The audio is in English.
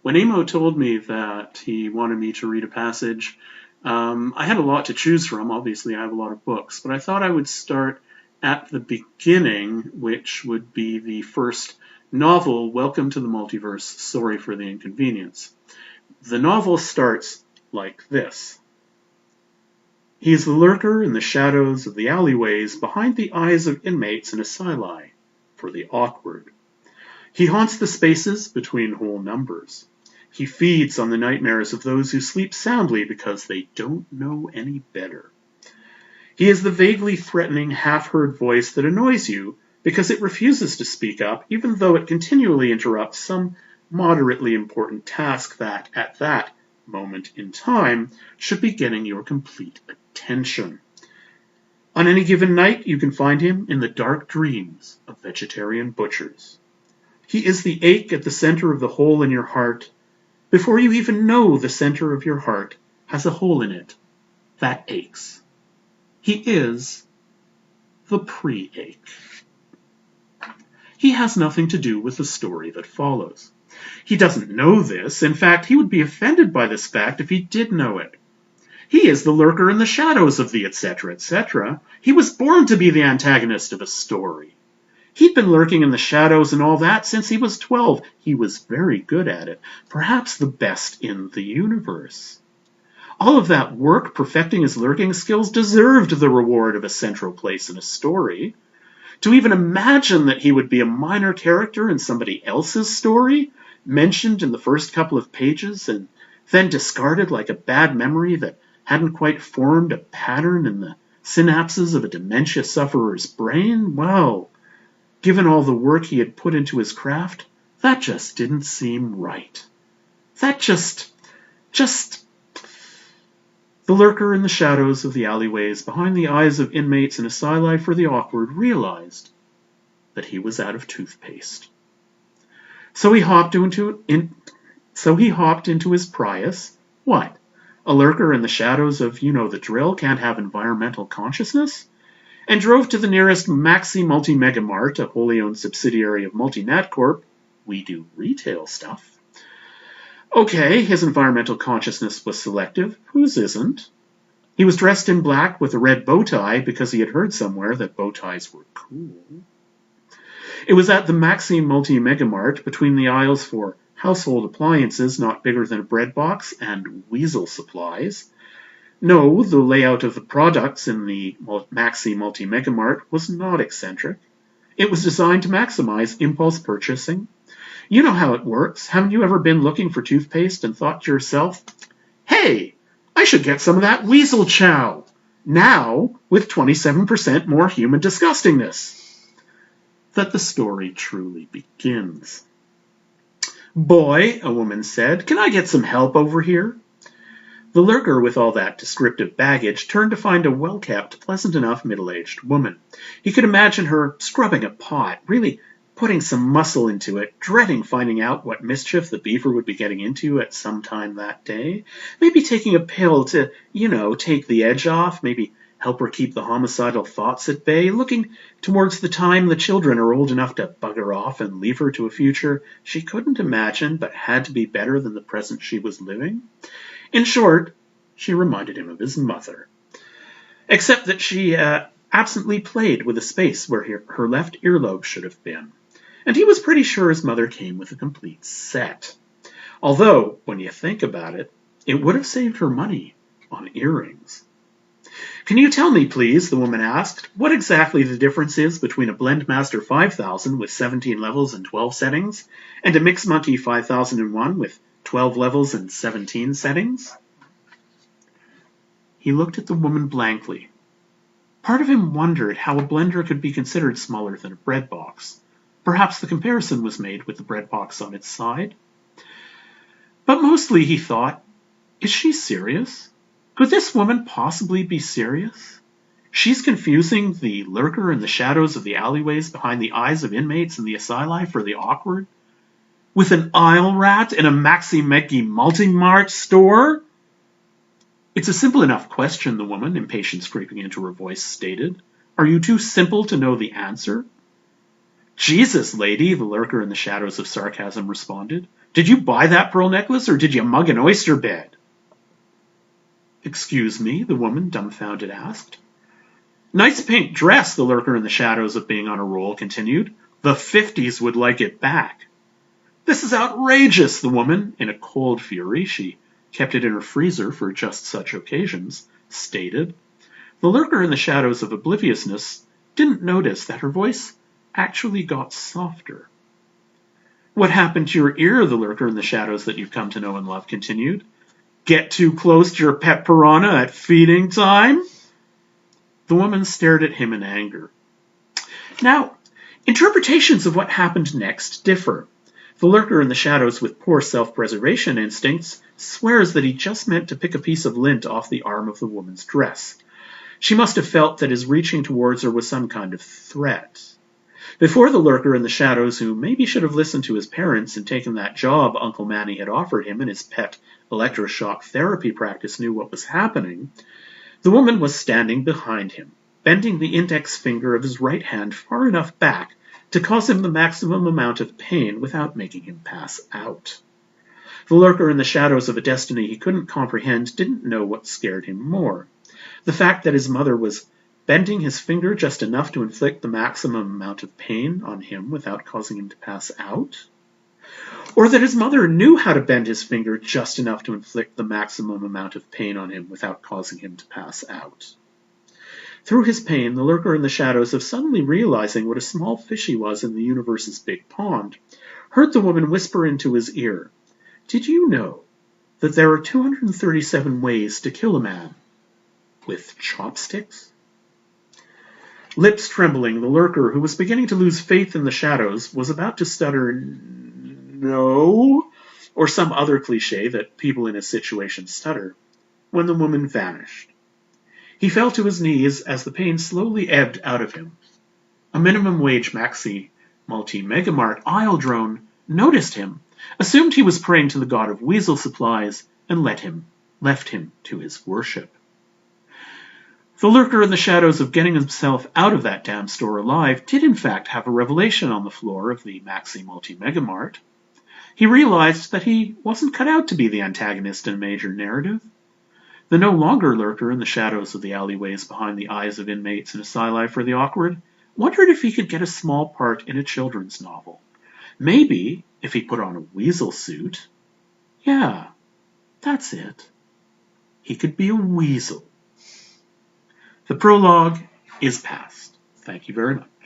When Amo told me that he wanted me to read a passage, I had a lot to choose from. Obviously, I have a lot of books, but I thought I would start at the beginning, which would be the first novel, Welcome to the Multiverse, Sorry for the Inconvenience. The novel starts like this. He is the lurker in the shadows of the alleyways behind the eyes of inmates in asyli for the awkward. He haunts the spaces between whole numbers. He feeds on the nightmares of those who sleep soundly because they don't know any better. He is the vaguely threatening, half-heard voice that annoys you because it refuses to speak up, even though it continually interrupts some moderately important task that, at that moment in time, should be getting your complete attention. On any given night, you can find him in the dark dreams of vegetarian butchers. He is the ache at the center of the hole in your heart before you even know the center of your heart has a hole in it that aches. He is the pre-ache. He has nothing to do with the story that follows. He doesn't know this. In fact, he would be offended by this fact if he did know it. He is the lurker in the shadows of the etc., etc. He was born to be the antagonist of a story. He'd been lurking in the shadows and all that since he was 12. He was very good at it, perhaps the best in the universe. All of that work perfecting his lurking skills deserved the reward of a central place in a story. To even imagine that he would be a minor character in somebody else's story, mentioned in the first couple of pages and then discarded like a bad memory that hadn't quite formed a pattern in the synapses of a dementia sufferer's brain, well, given all the work he had put into his craft, that just didn't seem right. That just... The lurker in the shadows of the alleyways behind the eyes of inmates in asyli for the awkward realized that he was out of toothpaste. So he hopped into his Prius. What? A lurker in the shadows of, you know the drill, can't have environmental consciousness? And drove to the nearest Maxi Multi-Mega Mart, a wholly owned subsidiary of Multinat Corp. We do retail stuff. Okay, his environmental consciousness was selective. Whose isn't? He was dressed in black with a red bow tie because he had heard somewhere that bow ties were cool. It was at the Maxi Multi-Mega Mart between the aisles for household appliances not bigger than a bread box and weasel supplies. No, the layout of the products in the Maxi Multi-Mega Mart was not eccentric. It was designed to maximize impulse purchasing. You know how it works. Haven't you ever been looking for toothpaste and thought to yourself, hey, I should get some of that weasel chow, now with 27% more human disgustingness? That the story truly begins. Boy, a woman said, can I get some help over here? The lurker with all that descriptive baggage turned to find a well-kept, pleasant enough middle-aged woman. He could imagine her scrubbing a pot, really putting some muscle into it, dreading finding out what mischief the beaver would be getting into at some time that day. Maybe taking a pill to, take the edge off, maybe help her keep the homicidal thoughts at bay, looking towards the time the children are old enough to bugger off and leave her to a future she couldn't imagine but had to be better than the present she was living. In short, she reminded him of his mother. Except that she absently played with a space where her left earlobe should have been. And he was pretty sure his mother came with a complete set. Although, when you think about it, it would have saved her money on earrings. Can you tell me, please, the woman asked, what exactly the difference is between a Blendmaster 5000 with 17 levels and 12 settings, and a Mixmonkey 5001 with 12 levels and 17 settings? He looked at the woman blankly. Part of him wondered how a blender could be considered smaller than a bread box. Perhaps the comparison was made with the bread box on its side. But mostly he thought, is she serious? Could this woman possibly be serious? She's confusing the lurker in the shadows of the alleyways behind the eyes of inmates in the asyli for the awkward with an aisle rat in a Maxi Multi-Mart store? It's a simple enough question, the woman, impatience creeping into her voice, stated. Are you too simple to know the answer? Jesus, lady, the lurker in the shadows of sarcasm responded. Did you buy that pearl necklace, or did you mug an oyster bed? Excuse me, the woman, dumbfounded, asked. Nice pink dress, the lurker in the shadows of being on a roll continued. The 50s would like it back. This is outrageous, the woman, in a cold fury, she kept it in her freezer for just such occasions, stated. The lurker in the shadows of obliviousness didn't notice that her voice actually got softer. What happened to your ear, the lurker in the shadows that you've come to know and love continued. Get too close to your pet piranha at feeding time? The woman stared at him in anger. Now, interpretations of what happened next differ. The lurker in the shadows with poor self-preservation instincts swears that he just meant to pick a piece of lint off the arm of the woman's dress. She must have felt that his reaching towards her was some kind of threat. Before the lurker in the shadows, who maybe should have listened to his parents and taken that job Uncle Manny had offered him in his pet electroshock therapy practice, knew what was happening, the woman was standing behind him, bending the index finger of his right hand far enough back to cause him the maximum amount of pain without making him pass out. The lurker in the shadows of a destiny he couldn't comprehend didn't know what scared him more. The fact that his mother was bending his finger just enough to inflict the maximum amount of pain on him without causing him to pass out? Or that his mother knew how to bend his finger just enough to inflict the maximum amount of pain on him without causing him to pass out? Through his pain, the lurker in the shadows of suddenly realizing what a small fish he was in the universe's big pond, heard the woman whisper into his ear, Did you know that there are 237 ways to kill a man? With chopsticks? Lips trembling, the lurker, who was beginning to lose faith in the shadows, was about to stutter, no, or some other cliche that people in his situation stutter, when the woman vanished. He fell to his knees as the pain slowly ebbed out of him. A minimum wage maxi multi-megamart aisle drone noticed him, assumed he was praying to the god of weasel supplies, and left him to his worship. The lurker in the shadows of getting himself out of that damn store alive did in fact have a revelation on the floor of the Maxi Multi-Megamart. He realized that he wasn't cut out to be the antagonist in a major narrative. The no longer lurker in the shadows of the alleyways behind the eyes of inmates in Asylum for the Awkward wondered if he could get a small part in a children's novel. Maybe if he put on a weasel suit. Yeah, that's it. He could be a weasel. The prologue is past. Thank you very much.